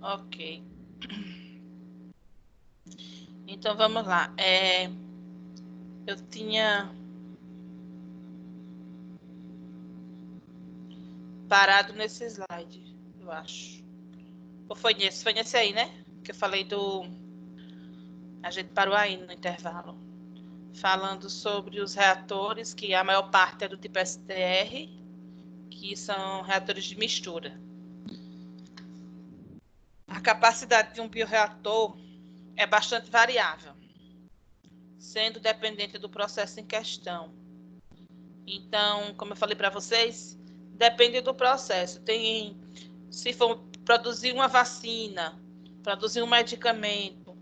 Ok. Então vamos lá. Eu tinha parado nesse slide, eu acho. Ou foi nesse? Foi nesse aí, né? Que eu falei do... A gente parou aí no intervalo. Falando sobre os reatores, que a maior parte é do tipo STR, que são reatores de mistura. A capacidade de um bioreator é bastante variável, sendo dependente do processo em questão. Então, como eu falei para vocês, depende do processo. Se for produzir uma vacina, produzir um medicamento,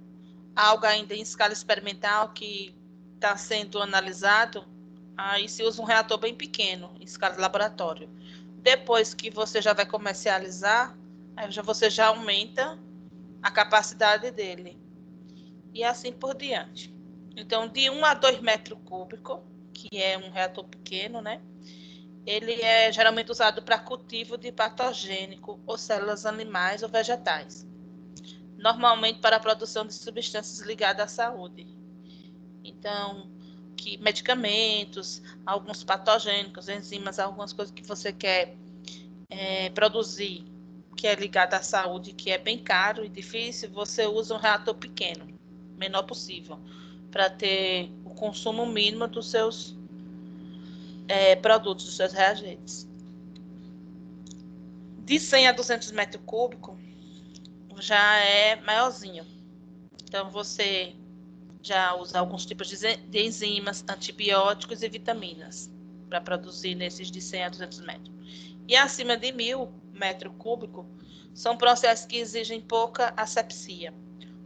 algo ainda em escala experimental que está sendo analisado, aí se usa um reator bem pequeno, em escala de laboratório. Depois que você já vai comercializar, você já aumenta a capacidade dele. E assim por diante. Então, de 1 a 2 metros cúbicos, que é um reator pequeno, né? Ele é geralmente usado para cultivo de patogênico ou células animais ou vegetais, normalmente para a produção de substâncias ligadas à saúde. Então, que medicamentos, alguns patogênicos, enzimas, algumas coisas que você quer produzir, que é ligado à saúde, que é bem caro e difícil, você usa um reator pequeno, menor possível, para ter o consumo mínimo dos seus produtos, dos seus reagentes. De 100 a 200 metros cúbicos, já é maiorzinho. Então, você já usa alguns tipos de enzimas, antibióticos e vitaminas para produzir nesses de 100 a 200 metros. E acima de 1.000 metros cúbicos, são processos que exigem pouca asepsia,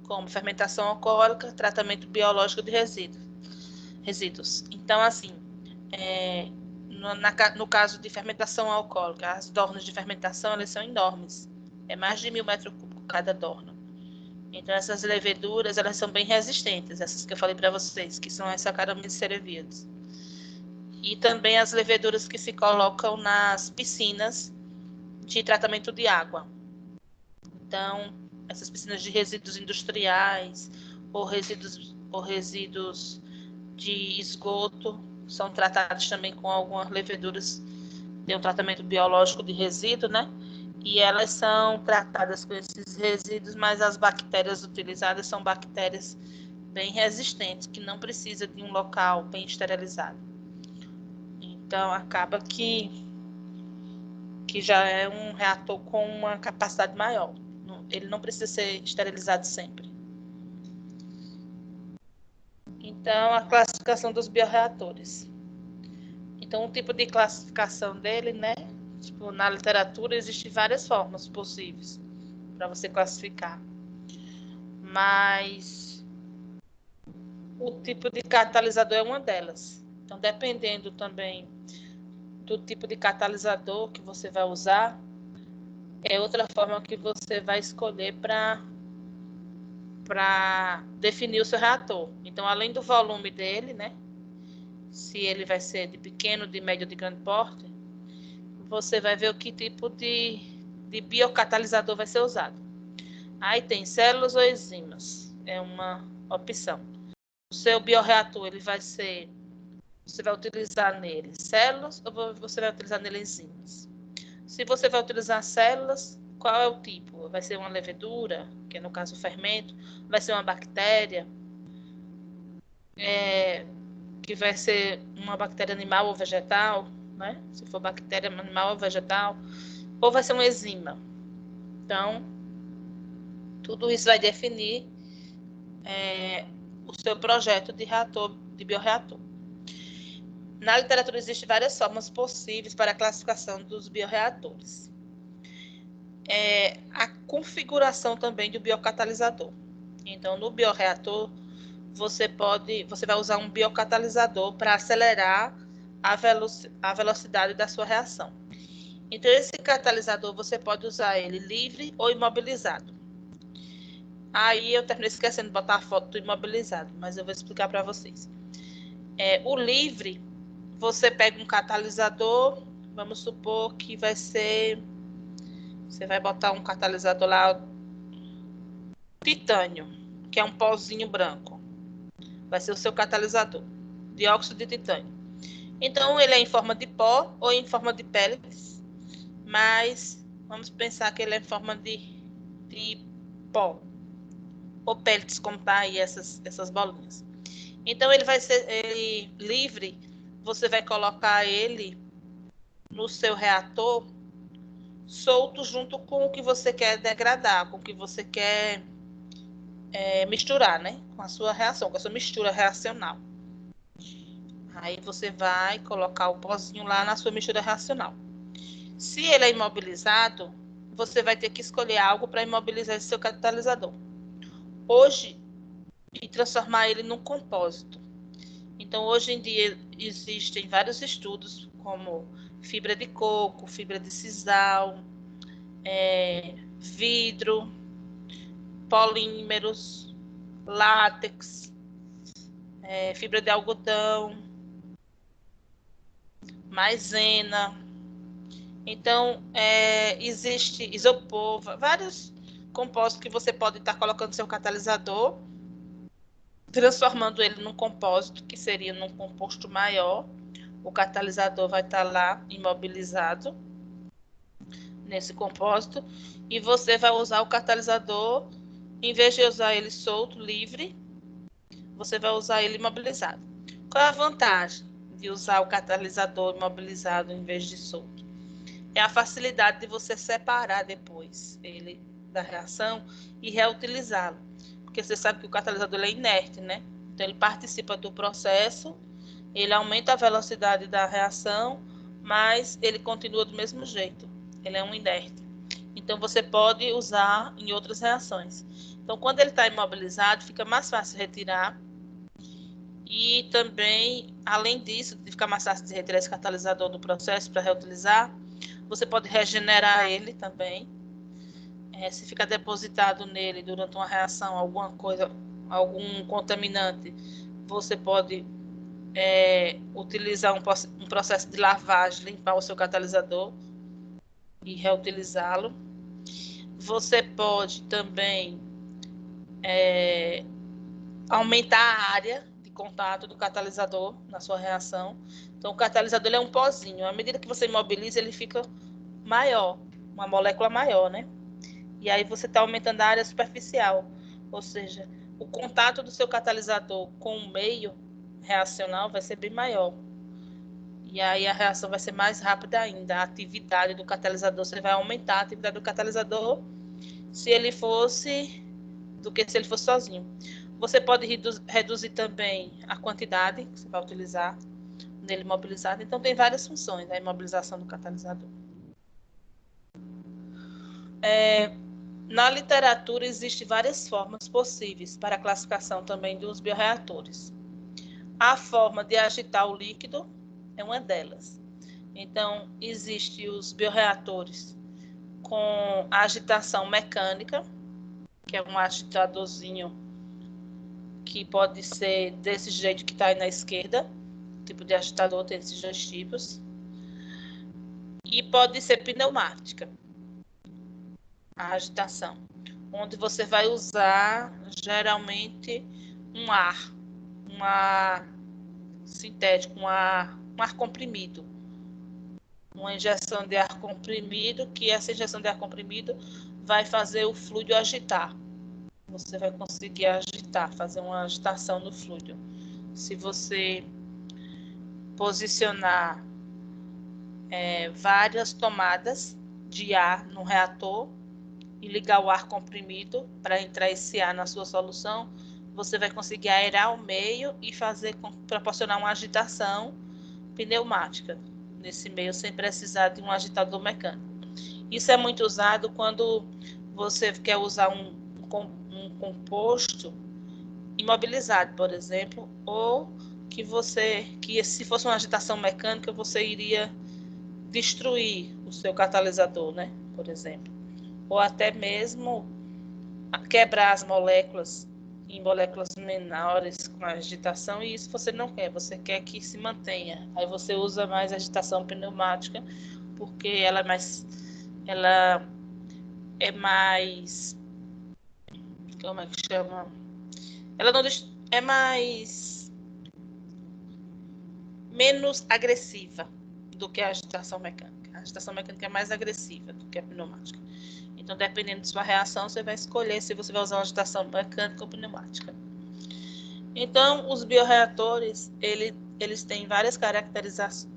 como fermentação alcoólica, tratamento biológico de resíduos. Então, assim, no caso de fermentação alcoólica, as dornas de fermentação, elas são enormes. É mais de 1.000 metros cúbicos cada dorna. Então, essas leveduras, elas são bem resistentes, essas que eu falei para vocês, que são as Saccharomyces cerevisiae. E também as leveduras que se colocam nas piscinas de tratamento de água. Então, essas piscinas de resíduos industriais ou resíduos de esgoto são tratadas também com algumas leveduras de um tratamento biológico de resíduo, né? E elas são tratadas com esses resíduos, mas as bactérias utilizadas são bactérias bem resistentes, que não precisa de um local bem esterilizado. Então, acaba que já é um reator com uma capacidade maior. Ele não precisa ser esterilizado sempre. Então, a classificação dos bioreatores. Então, o tipo de classificação dele, né? Tipo, na literatura existem várias formas possíveis para você classificar. Mas o tipo de catalisador é uma delas. Então, dependendo também do tipo de catalisador que você vai usar, é outra forma que você vai escolher para definir o seu reator. Então, além do volume dele, né? Se ele vai ser de pequeno, de médio ou de grande porte, você vai ver o que tipo de biocatalisador vai ser usado. Aí tem células ou enzimas, é uma opção. O seu bioreator, ele vai ser, você vai utilizar nele células ou você vai utilizar nele enzimas? Se você vai utilizar células, qual é o tipo? Vai ser uma levedura, que é no caso o fermento, vai ser uma bactéria, que vai ser uma bactéria animal ou vegetal, né? Se for bactéria animal ou vegetal, ou vai ser uma enzima. Então, tudo isso vai definir o seu projeto de reator, de bioreator. Na literatura existem várias formas possíveis para a classificação dos bioreatores. A configuração também do biocatalisador. Então, no bioreator, você vai usar um biocatalisador para acelerar a velocidade da sua reação. Então, esse catalisador, você pode usar ele livre ou imobilizado. Aí, eu terminei esquecendo de botar a foto do imobilizado, mas eu vou explicar para vocês. O livre, você pega um catalisador, vamos supor que vai ser... Você vai botar um catalisador lá titânio, que é um pozinho branco. Vai ser o seu catalisador, dióxido de titânio. Então, ele é em forma de pó ou em forma de pellets, mas vamos pensar que ele é em forma de pó, ou pellets, como tá aí essas bolinhas. Então, ele vai ser livre, você vai colocar ele no seu reator solto junto com o que você quer degradar, com o que você quer misturar, né? Com a sua reação, com a sua mistura reacional. Aí você vai colocar o pozinho lá na sua mistura reacional. Se ele é imobilizado, você vai ter que escolher algo para imobilizar esse seu catalisador. Hoje, e transformar ele num compósito. Então, hoje em dia, existem vários estudos, como fibra de coco, fibra de sisal, vidro, polímeros, látex, fibra de algodão, maisena. Então, existe isopor, vários compostos que você pode estar colocando no seu catalisador, transformando ele num compósito, que seria num composto maior. O catalisador vai estar lá imobilizado nesse compósito, e você vai usar o catalisador, em vez de usar ele solto, livre, você vai usar ele imobilizado. Qual é a vantagem de usar o catalisador imobilizado em vez de solto? É a facilidade de você separar depois ele da reação e reutilizá-lo. Porque você sabe que o catalisador é inerte, né? Então ele participa do processo, ele aumenta a velocidade da reação, mas ele continua do mesmo jeito. Ele é um inerte. Então você pode usar em outras reações. Então quando ele está imobilizado, fica mais fácil retirar. E também, além disso, de ficar mais fácil de retirar esse catalisador do processo para reutilizar, você pode regenerar ele também. Se ficar depositado nele durante uma reação, alguma coisa, algum contaminante, você pode utilizar um processo de lavagem, limpar o seu catalisador e reutilizá-lo. Você pode também aumentar a área de contato do catalisador na sua reação. Então, o catalisador é um pozinho. À medida que você imobiliza, ele fica maior, uma molécula maior, né? E aí você está aumentando a área superficial, ou seja, o contato do seu catalisador com o meio reacional vai ser bem maior. E aí a reação vai ser mais rápida ainda. A atividade do catalisador, você vai aumentar a atividade do catalisador do que se ele fosse sozinho. Você pode reduzir também a quantidade que você vai utilizar nele imobilizado. Então tem várias funções a imobilização do catalisador. Na literatura existem várias formas possíveis para a classificação também dos bioreatores. A forma de agitar o líquido é uma delas. Então, existem os bioreatores com agitação mecânica, que é um agitadorzinho que pode ser desse jeito que está aí na esquerda, tipo de agitador, tem esses dois tipos. E pode ser pneumática, a agitação, onde você vai usar geralmente um ar sintético, um ar comprimido, uma injeção de ar comprimido, que essa injeção de ar comprimido vai fazer o fluido agitar. Você vai conseguir agitar, fazer uma agitação no fluido. Se você posicionar várias tomadas de ar no reator e ligar o ar comprimido para entrar esse ar na sua solução, você vai conseguir aerar o meio e proporcionar uma agitação pneumática nesse meio, sem precisar de um agitador mecânico. Isso é muito usado quando você quer usar um composto imobilizado, por exemplo, ou que se fosse uma agitação mecânica, você iria destruir o seu catalisador, né? Por exemplo. Ou até mesmo quebrar as moléculas em moléculas menores com agitação, e isso você não quer, você quer que se mantenha. Aí você usa mais agitação pneumática, porque ela é mais como é que chama? Ela não é menos agressiva do que a agitação mecânica. A agitação mecânica é mais agressiva do que a pneumática. Então, dependendo de sua reação, você vai escolher se você vai usar uma agitação mecânica ou pneumática. Então, os bioreatores, eles têm várias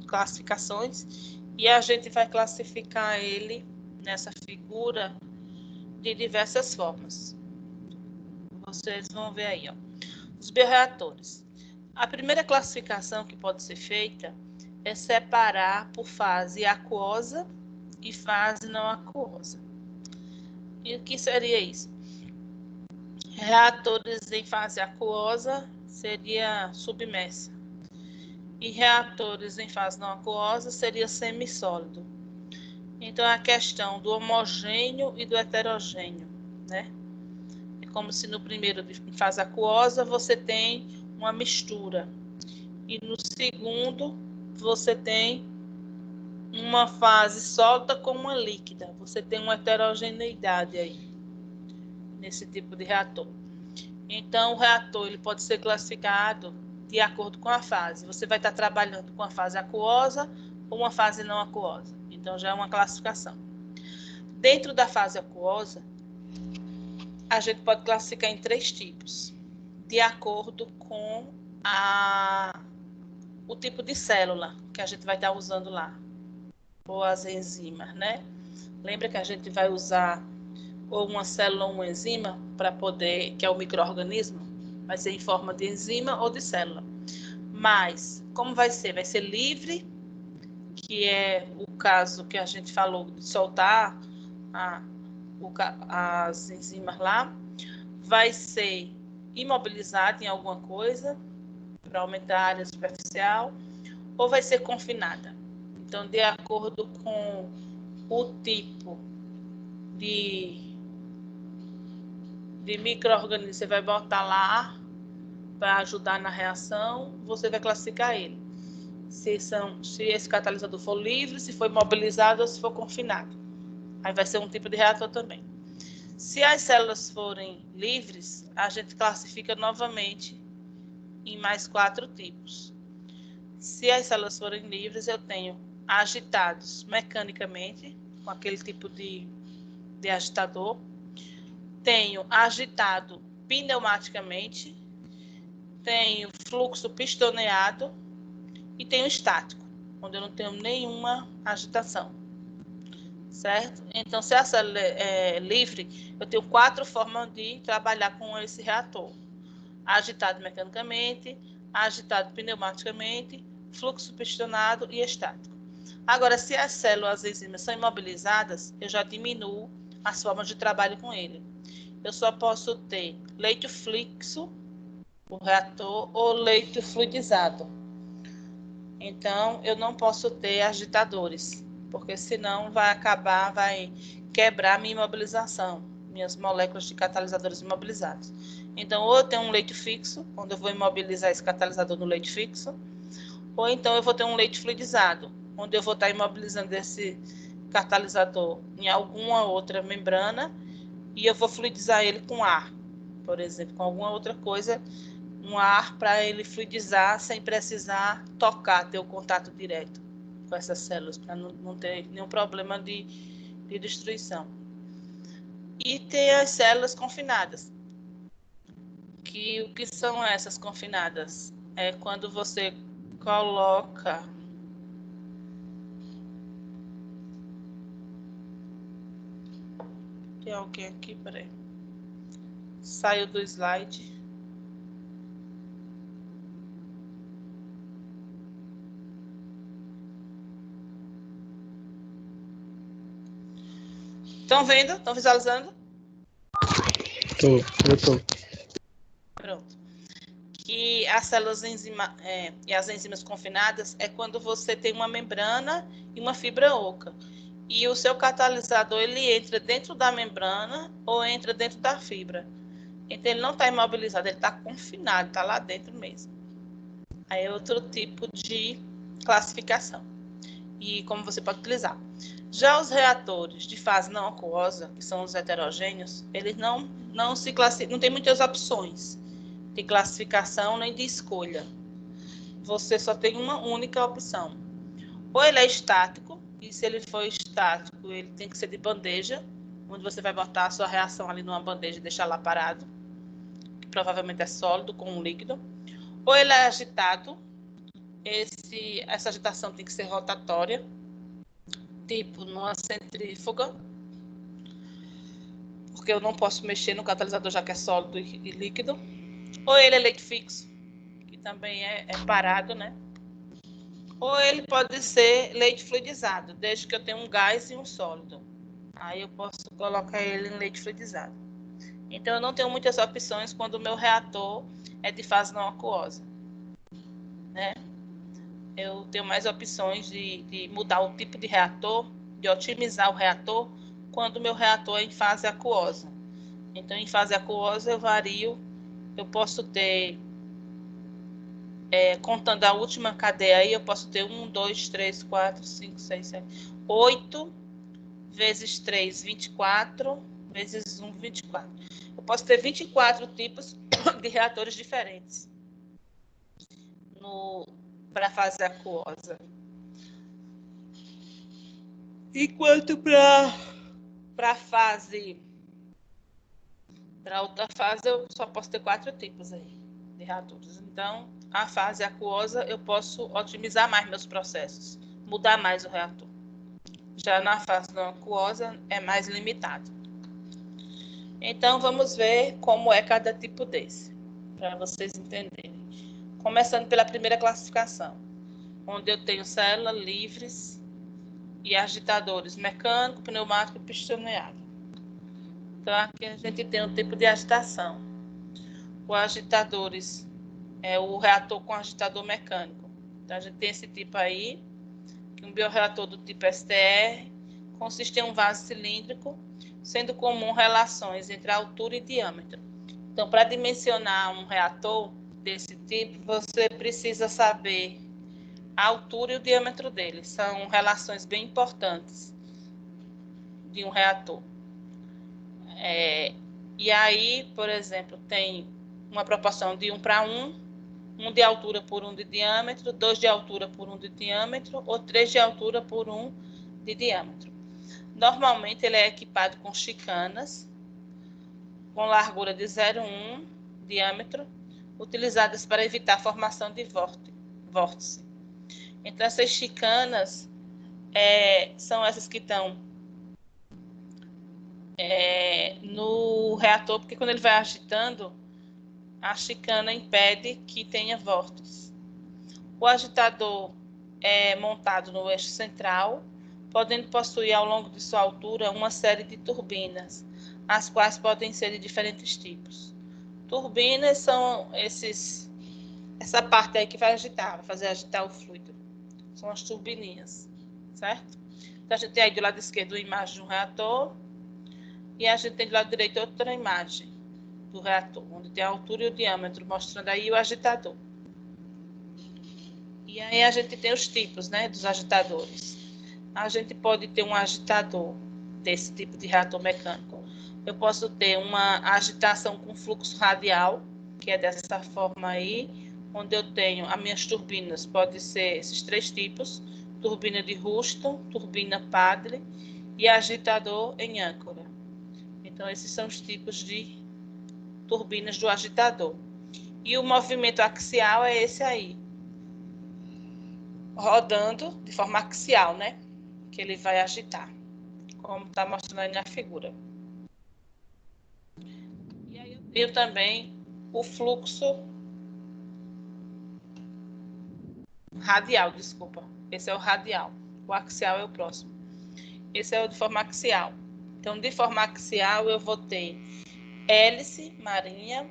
classificações e a gente vai classificar ele nessa figura de diversas formas. Vocês vão ver aí, ó. Os bioreatores. A primeira classificação que pode ser feita é separar por fase aquosa e fase não aquosa. E o que seria isso? Reatores em fase aquosa seria submersa. E reatores em fase não aquosa seria semissólido. Então, é a questão do homogêneo e do heterogêneo, né? É como se no primeiro, em fase aquosa, você tem uma mistura. E no segundo, você tem uma fase sólida com uma líquida. Você tem uma heterogeneidade aí, nesse tipo de reator. Então, o reator ele pode ser classificado de acordo com a fase. Você vai estar trabalhando com a fase aquosa ou uma fase não aquosa. Então, já é uma classificação. Dentro da fase aquosa, a gente pode classificar em 3 tipos, de acordo com o tipo de célula que a gente vai estar usando lá, ou as enzimas, né? Lembra que a gente vai usar ou uma célula ou uma enzima para poder, que é o micro-organismo, vai ser em forma de enzima ou de célula. Mas, como vai ser? Vai ser livre, que é o caso que a gente falou de soltar as enzimas lá. Vai ser imobilizada em alguma coisa, para aumentar a área superficial, ou vai ser confinada. Então, de acordo com o tipo de micro-organismo você vai botar lá para ajudar na reação, você vai classificar ele. Se esse catalisador for livre, se for imobilizado ou se for confinado. Aí vai ser um tipo de reator também. Se as células forem livres, a gente classifica novamente em mais 4 tipos. Se as células forem livres, eu tenho agitados mecanicamente, com aquele tipo de agitador. Tenho agitado pneumaticamente, tenho fluxo pistoneado e tenho estático, onde eu não tenho nenhuma agitação, certo? Então, se a célula é livre, eu tenho 4 formas de trabalhar com esse reator: agitado mecanicamente, agitado pneumaticamente, fluxo pistonado e estático. Agora, se as células, as enzimas são imobilizadas, eu já diminuo as formas de trabalho com ele. Eu só posso ter leito fluxo, o reator, ou leito fluidizado. Então, eu não posso ter agitadores, porque senão vai quebrar minha imobilização, minhas moléculas de catalisadores imobilizados. Então, ou eu tenho um leito fixo, onde eu vou imobilizar esse catalisador no leito fixo, ou então eu vou ter um leito fluidizado, onde eu vou estar imobilizando esse catalisador em alguma outra membrana e eu vou fluidizar ele com ar, por exemplo, com alguma outra coisa, um ar para ele fluidizar sem precisar tocar, ter o contato direto com essas células, para não ter nenhum problema de destruição. E tem as células confinadas. O que são essas confinadas? É quando você coloca... Tem alguém aqui, peraí. Saiu do slide. Estão vendo? Estão visualizando? Eu tô. Pronto. Que as células e as enzimas confinadas é quando você tem uma membrana e uma fibra oca. E o seu catalisador, ele entra dentro da membrana ou entra dentro da fibra. Então, ele não está imobilizado, ele está confinado, está lá dentro mesmo. Aí é outro tipo de classificação. E como você pode utilizar. Já os reatores de fase não aquosa, que são os heterogêneos, eles não se classificam, não tem muitas opções de classificação nem de escolha. Você só tem uma única opção. Ou ele é estático, e se ele for estático, ele tem que ser de bandeja, onde você vai botar a sua reação ali numa bandeja e deixar lá parado, que provavelmente é sólido com um líquido. Ou ele é agitado, essa agitação tem que ser rotatória, tipo numa centrífuga, porque eu não posso mexer no catalisador já que é sólido e líquido. Ou ele é leite fixo, que também é parado, né? Ou ele pode ser leite fluidizado, desde que eu tenha um gás e um sólido. Aí eu posso colocar ele em leite fluidizado. Então, eu não tenho muitas opções quando o meu reator é de fase não aquosa, né? Eu tenho mais opções de mudar o tipo de reator, de otimizar o reator, quando o meu reator é em fase aquosa. Então, em fase aquosa, eu vario, eu posso ter, contando a última cadeia aí, eu posso ter 1, 2, 3, 4, 5, 6, 7, 8 vezes 3, 24, vezes 1, 24. Eu posso ter 24 tipos de reatores diferentes para a fase aquosa. Enquanto para outra fase, eu só posso ter 4 tipos aí de reatores. Então, a fase aquosa, eu posso otimizar mais meus processos, mudar mais o reator. Já na fase não aquosa, é mais limitado. Então, vamos ver como é cada tipo desse, para vocês entenderem. Começando pela primeira classificação, onde eu tenho células livres e agitadores mecânico, pneumático e pistoneado. Então, aqui a gente tem um tipo de agitação. Os agitadores é o reator com agitador mecânico. Então, a gente tem esse tipo aí, que um bioreator do tipo STR consiste em um vaso cilíndrico, sendo comum relações entre a altura e diâmetro. Então, para dimensionar um reator desse tipo, você precisa saber a altura e o diâmetro dele. São relações bem importantes de um reator. E aí, por exemplo, tem uma proporção de 1 para 1, 1 de altura por 1 de diâmetro, 2 de altura por 1 de diâmetro, ou 3 de altura por 1 de diâmetro. Normalmente, ele é equipado com chicanas, com largura de 0,1 diâmetro, utilizadas para evitar a formação de vórtice. Então, essas chicanas são essas que estão no reator, porque quando ele vai agitando, a chicana impede que tenha vórtice. O agitador é montado no eixo central, podendo possuir ao longo de sua altura uma série de turbinas, as quais podem ser de diferentes tipos. Turbinas são essa parte aí que vai agitar, vai fazer agitar o fluido. São as turbininhas, certo? Então, a gente tem aí do lado esquerdo uma imagem de um reator e a gente tem do lado direito outra imagem do reator, onde tem a altura e o diâmetro, mostrando aí o agitador. E aí a gente tem os tipos, né, dos agitadores. A gente pode ter um agitador desse tipo de reator mecânico. Eu posso ter uma agitação com fluxo radial, que é dessa forma aí, onde eu tenho as minhas turbinas, pode ser esses 3 tipos, turbina de Houston, turbina Padley e agitador em âncora. Então, esses são os tipos de turbinas do agitador. E o movimento axial é esse aí, rodando de forma axial, né? Que ele vai agitar, como está mostrando aí na figura. E aí eu tenho também o fluxo radial, desculpa. Esse é o radial. O axial é o próximo. Esse é o de forma axial. Então, de forma axial, eu vou ter hélice marinha,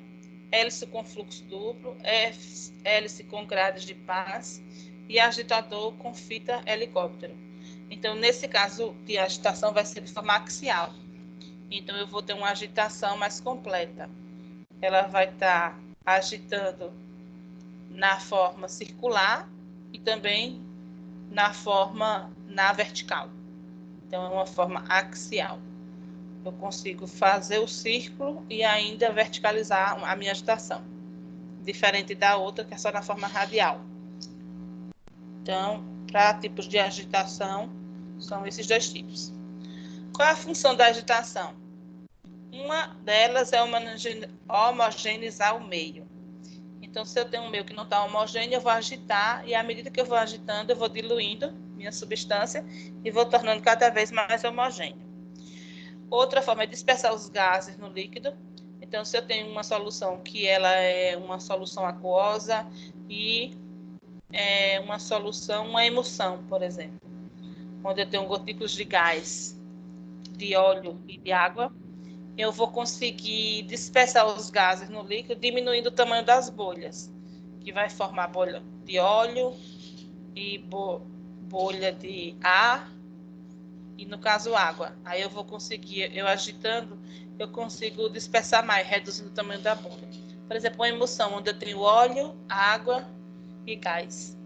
hélice com fluxo duplo, hélice com grades de paz e agitador com fita helicóptero. Então, nesse caso de agitação, vai ser de forma axial. Então, eu vou ter uma agitação mais completa. Ela vai estar agitando na forma circular e também na vertical. Então, é uma forma axial. Eu consigo fazer o círculo e ainda verticalizar a minha agitação. Diferente da outra, que é só na forma radial. Então, para tipos de agitação, são esses dois tipos. Qual é a função da agitação? Uma delas é homogeneizar o meio. Então, se eu tenho um meio que não está homogêneo, eu vou agitar, e à medida que eu vou agitando, eu vou diluindo minha substância e vou tornando cada vez mais homogêneo. Outra forma é dispersar os gases no líquido. Então, se eu tenho uma solução que ela é uma solução aquosa e uma emulsão, por exemplo, onde eu tenho gotículas de gás, de óleo e de água, eu vou conseguir dispersar os gases no líquido, diminuindo o tamanho das bolhas, que vai formar bolha de óleo e bolha de ar, e no caso água. Aí eu vou conseguir, eu agitando, eu consigo dispersar mais, reduzindo o tamanho da bolha. Por exemplo, uma emulsão onde eu tenho óleo, água e gás.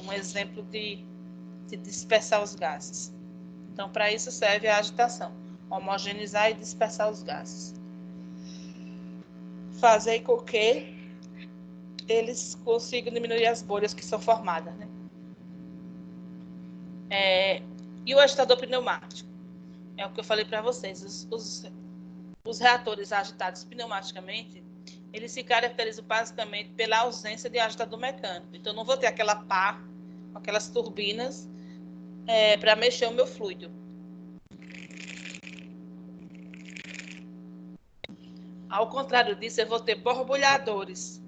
Um exemplo de dispersar os gases. Então, para isso serve a agitação. Homogeneizar e dispersar os gases. Fazer com que eles consigam diminuir as bolhas que são formadas, né? E o agitador pneumático? É o que eu falei para vocês. Os reatores agitados pneumaticamente, eles se caracterizam basicamente pela ausência de agitador mecânico. Então, não vou ter aquela pá, aquelas turbinas, para mexer o meu fluido. Ao contrário disso, eu vou ter borbulhadores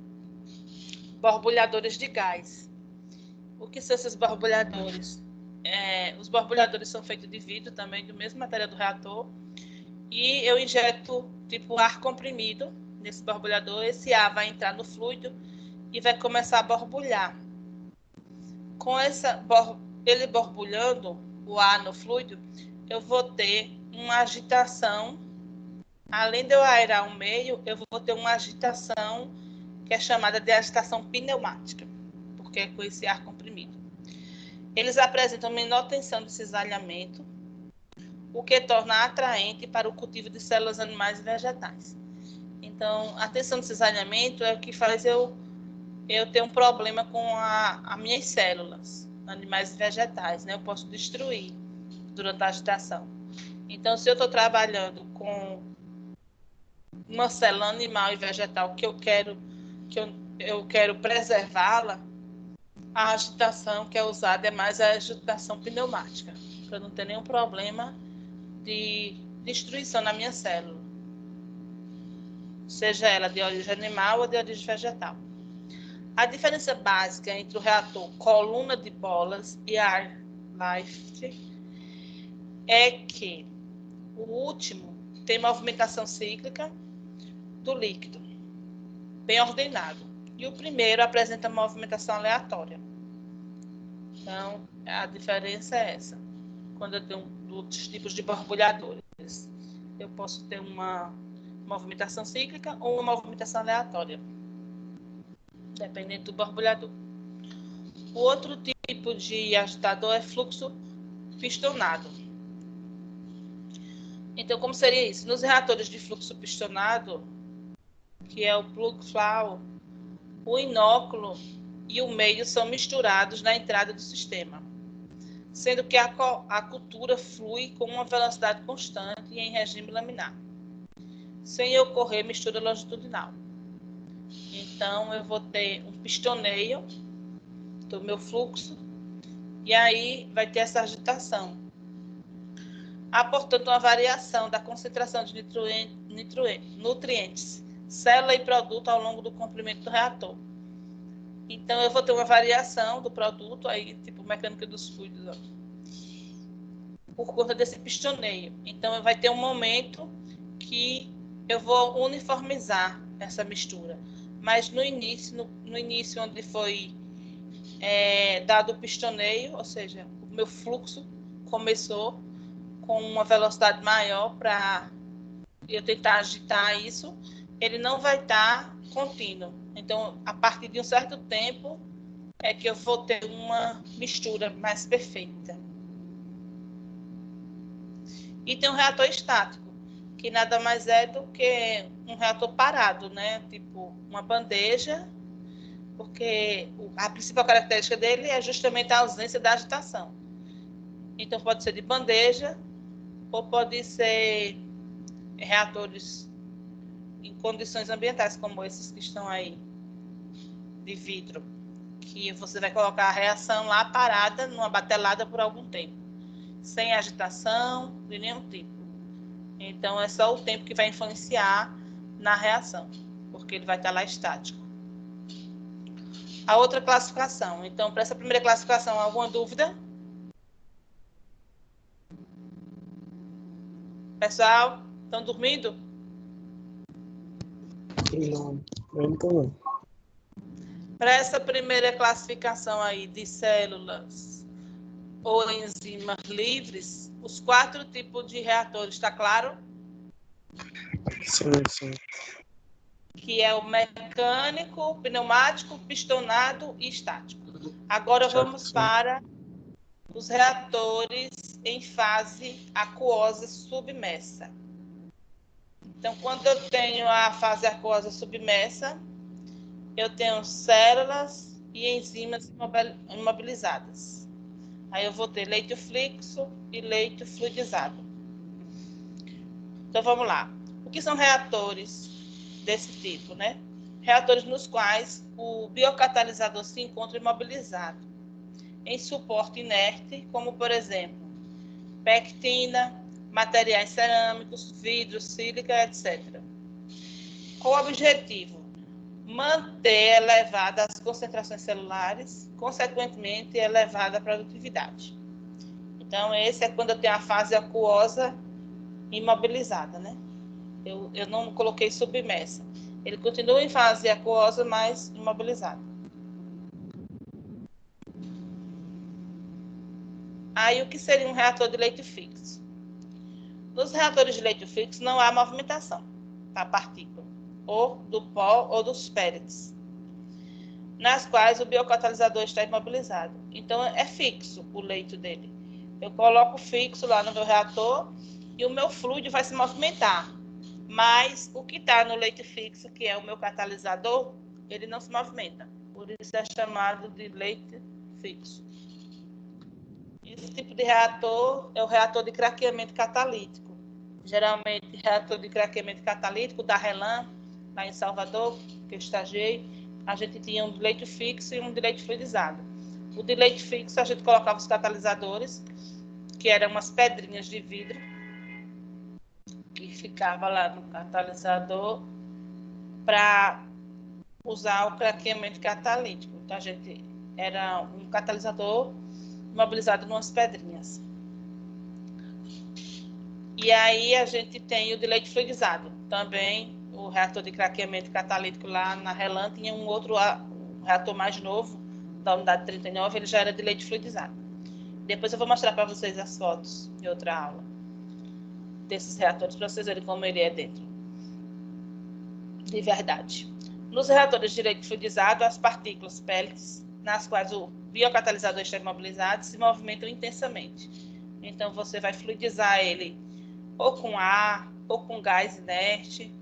de gás. O que são esses borbulhadores? Os borbulhadores são feitos de vidro também, do mesmo material do reator, e eu injeto tipo ar comprimido nesse borbulhador. Esse ar vai entrar no fluido e vai começar a borbulhar. Com ele borbulhando, o ar no fluido, eu vou ter uma agitação. Além de eu aerar o meio, eu vou ter uma agitação que é chamada de agitação pneumática, porque é com esse ar comprimido. Eles apresentam menor tensão de cisalhamento, o que torna atraente para o cultivo de células animais e vegetais. Então, a tensão de cisalhamento é o que faz eu ter um problema com as minhas células, animais e vegetais, né? Eu posso destruir durante a agitação. Então, se eu estou trabalhando com uma célula animal e vegetal que eu quero preservá-la, a agitação que é usada é mais a agitação pneumática, para não ter nenhum problema de destruição na minha célula, seja ela de origem animal ou de origem vegetal. A diferença básica entre o reator coluna de bolas e a Airlift é que o último tem movimentação cíclica do líquido, bem ordenado, e o primeiro apresenta movimentação aleatória. Então, a diferença é essa. Quando eu tenho outros tipos de borbulhadores, eu posso ter uma movimentação cíclica ou uma movimentação aleatória, dependendo do borbulhador. O outro tipo de agitador é fluxo pistonado. Então, como seria isso? Nos reatores de fluxo pistonado, que é o plug flow, o inóculo e o meio são misturados na entrada do sistema, sendo que a cultura flui com uma velocidade constante e em regime laminar, sem ocorrer mistura longitudinal. Então, eu vou ter um pistoneio do meu fluxo e aí vai ter essa agitação. Há, portanto, uma variação da concentração de nutrientes, célula e produto ao longo do comprimento do reator. Então, eu vou ter uma variação do produto, aí, tipo mecânica dos fluidos, ó, por conta desse pistoneio. Então, vai ter um momento que eu vou uniformizar essa mistura. Mas no início onde foi dado o pistoneio, ou seja, o meu fluxo começou com uma velocidade maior para eu tentar agitar isso, ele não vai estar contínuo. Então, a partir de um certo tempo, é que eu vou ter uma mistura mais perfeita. E tem um reator estático, que nada mais é do que um reator parado, né? Tipo uma bandeja, porque a principal característica dele é justamente a ausência da agitação. Então pode ser de bandeja ou pode ser reatores em condições ambientais, como esses que estão aí, de vidro, que você vai colocar a reação lá parada, numa batelada por algum tempo, sem agitação de nenhum tipo. Então, é só o tempo que vai influenciar na reação, porque ele vai estar lá estático. A outra classificação. Então, para essa primeira classificação, alguma dúvida? Pessoal, estão dormindo? Não, não. Para essa primeira classificação aí de células ou enzimas livres, os 4 tipos de reatores, está claro? Sim. Que é o mecânico, pneumático, pistonado e estático. Agora vamos para os reatores em fase aquosa submersa. Então, quando eu tenho a fase aquosa submersa, eu tenho células e enzimas imobilizadas. Aí eu vou ter leito fluxo e leito fluidizado. Então, vamos lá. O que são reatores desse tipo, né? Reatores nos quais o biocatalisador se encontra imobilizado em suporte inerte, como, por exemplo, pectina, materiais cerâmicos, vidro, sílica, etc. Com o objetivo manter elevada as concentrações celulares, consequentemente elevada a produtividade. Então, esse é quando eu tenho a fase aquosa imobilizada, né? Eu não coloquei submersa. Ele continua em fase aquosa, mas imobilizado. Aí, o que seria um reator de leito fixo? Nos reatores de leito fixo não há movimentação da partícula, ou do pó ou dos pellets, nas quais o biocatalisador está imobilizado. Então, é fixo o leito dele. Eu coloco fixo lá no meu reator e o meu fluido vai se movimentar. Mas o que está no leito fixo, que é o meu catalisador, ele não se movimenta. Por isso é chamado de leito fixo. Esse tipo de reator é o reator de craqueamento catalítico. Geralmente, reator de craqueamento catalítico da Relan, lá em Salvador, que eu estagiei, a gente tinha um de leito fixo e um de leito fluidizado. O de leito fixo, a gente colocava os catalisadores, que eram umas pedrinhas de vidro, que ficava lá no catalisador para usar o craqueamento catalítico. Então, a gente era um catalisador imobilizado em umas pedrinhas. E aí a gente tem o de leite fluidizado. Também o reator de craqueamento catalítico lá na Relan tinha um outro reator mais novo, da unidade 39, ele já era de leite fluidizado. Depois eu vou mostrar para vocês as fotos de outra aula desses reatores, para vocês verem como ele é dentro. De verdade. Nos reatores de leite fluidizado, as partículas pellets, nas quais o biocatalisador está imobilizado, se movimentam intensamente. Então, você vai fluidizar ele ou com ar, ou com gás inerte,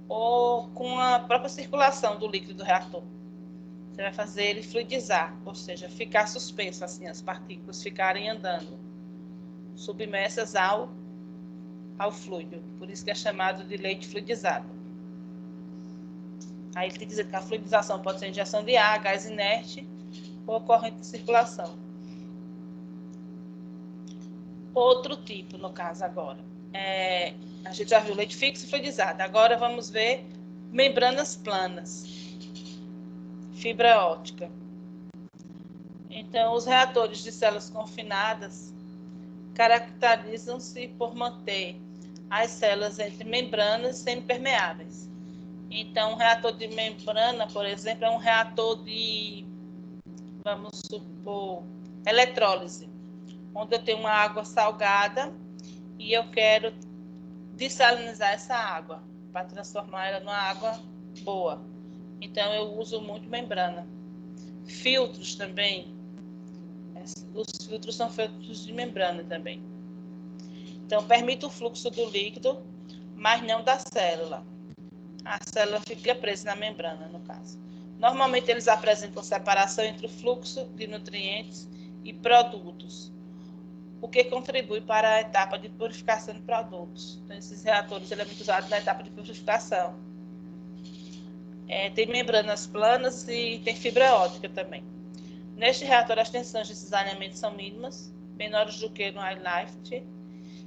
ou com a própria circulação do líquido do reator. Você vai fazer ele fluidizar, ou seja, ficar suspenso, assim, as partículas ficarem andando, submersas ao fluido. Por isso que é chamado de leite fluidizado. Aí ele te diz que a fluidização pode ser injeção de ar, gás inerte ou corrente de circulação. Outro tipo, no caso agora, a gente já viu leite fixo e fluidizado. Agora vamos ver membranas planas, fibra óptica. Então, os reatores de células confinadas caracterizam-se por manter as células entre membranas semipermeáveis. Então, um reator de membrana, por exemplo, é um reator de, vamos supor, eletrólise, onde eu tenho uma água salgada e eu quero dessalinizar essa água para transformar ela numa água boa. Então, eu uso muito membrana. Filtros também. Os filtros são feitos de membrana também. Então, permite o fluxo do líquido, mas não da célula. A célula fica presa na membrana, no caso. Normalmente, eles apresentam separação entre o fluxo de nutrientes e produtos, o que contribui para a etapa de purificação de produtos. Então, esses reatores ele é muito usado na etapa de purificação. Tem membranas planas e tem fibra óptica também. Neste reator, as tensões de cisalhamento são mínimas, menores do que no iLift,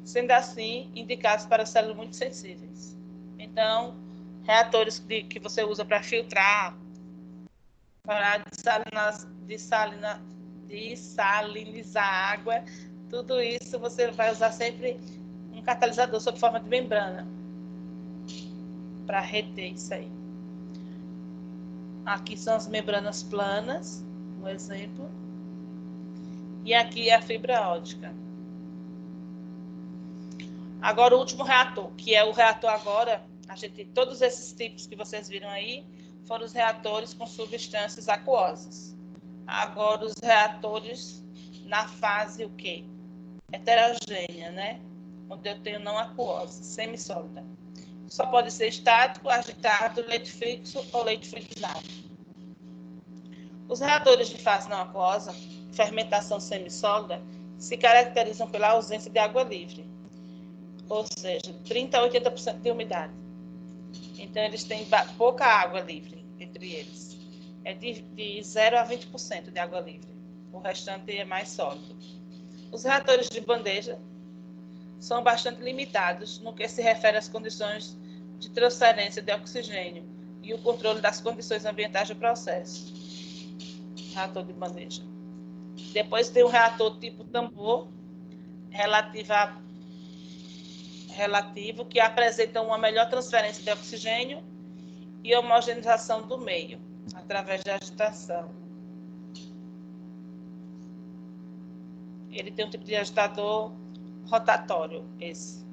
sendo assim indicados para células muito sensíveis. Então, reatores que você usa para filtrar, para dessalinizar a água, tudo isso você vai usar sempre um catalisador sob forma de membrana para reter isso aí. Aqui são as membranas planas, um exemplo. E aqui é a fibra óptica. Agora o último reator, que é o reator agora, todos esses tipos que vocês viram aí, foram os reatores com substâncias aquosas. Agora os reatores na fase o quê? Heterogênea, né? Onde eu tenho não aquosa, semissólida. Só pode ser estático, agitado, leite fixo ou leite fluidizado. Os reatores de fase não aquosa, fermentação semissólida, se caracterizam pela ausência de água livre, ou seja, 30% a 80% de umidade. Então, eles têm pouca água livre entre eles. É de 0 a 20% de água livre. O restante é mais sólido. Os reatores de bandeja são bastante limitados no que se refere às condições de transferência de oxigênio e o controle das condições ambientais do processo. Reator de bandeja. Depois tem o reator tipo tambor, relativo, que apresenta uma melhor transferência de oxigênio e homogeneização do meio, através da agitação. Ele tem um tipo de agitador rotatório, esse.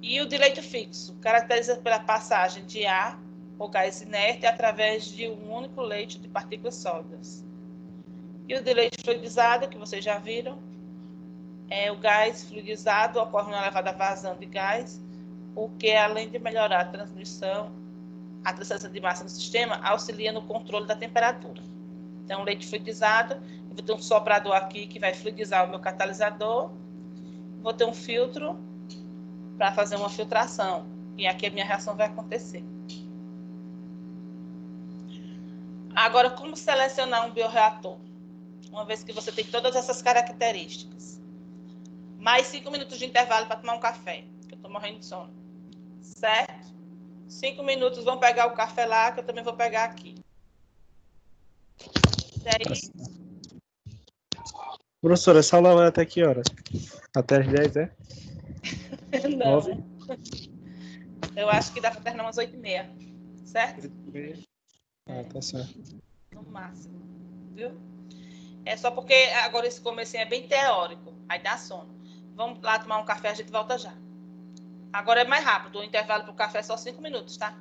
E o de leito fixo, caracteriza pela passagem de ar ou gás inerte através de um único leito de partículas sólidas. E o de leite fluidizado, que vocês já viram, o gás fluidizado ocorre uma elevada vazão de gás, o que, além de melhorar a transmissão de massa no sistema, auxilia no controle da temperatura. Então, leite fluidizado, eu vou ter um soprador aqui que vai fluidizar o meu catalisador, vou ter um filtro para fazer uma filtração, e aqui a minha reação vai acontecer. Agora, como selecionar um bioreator? Uma vez que você tem todas essas características. Mais 5 minutos de intervalo para tomar um café, que eu estou morrendo de sono. Certo? 5 minutos, vão pegar o café lá, que eu também vou pegar aqui. Daí... Professora, essa aula vai até que horas? Até as 10, é? Não. 9? Eu acho que dá para terminar umas 8h30. Certo? 8h30. Tá certo. No máximo. Viu? É só porque agora esse comecinho é bem teórico. Aí dá sono. Vamos lá tomar um café, a gente volta já. Agora é mais rápido. O intervalo para o café é só 5 minutos, tá?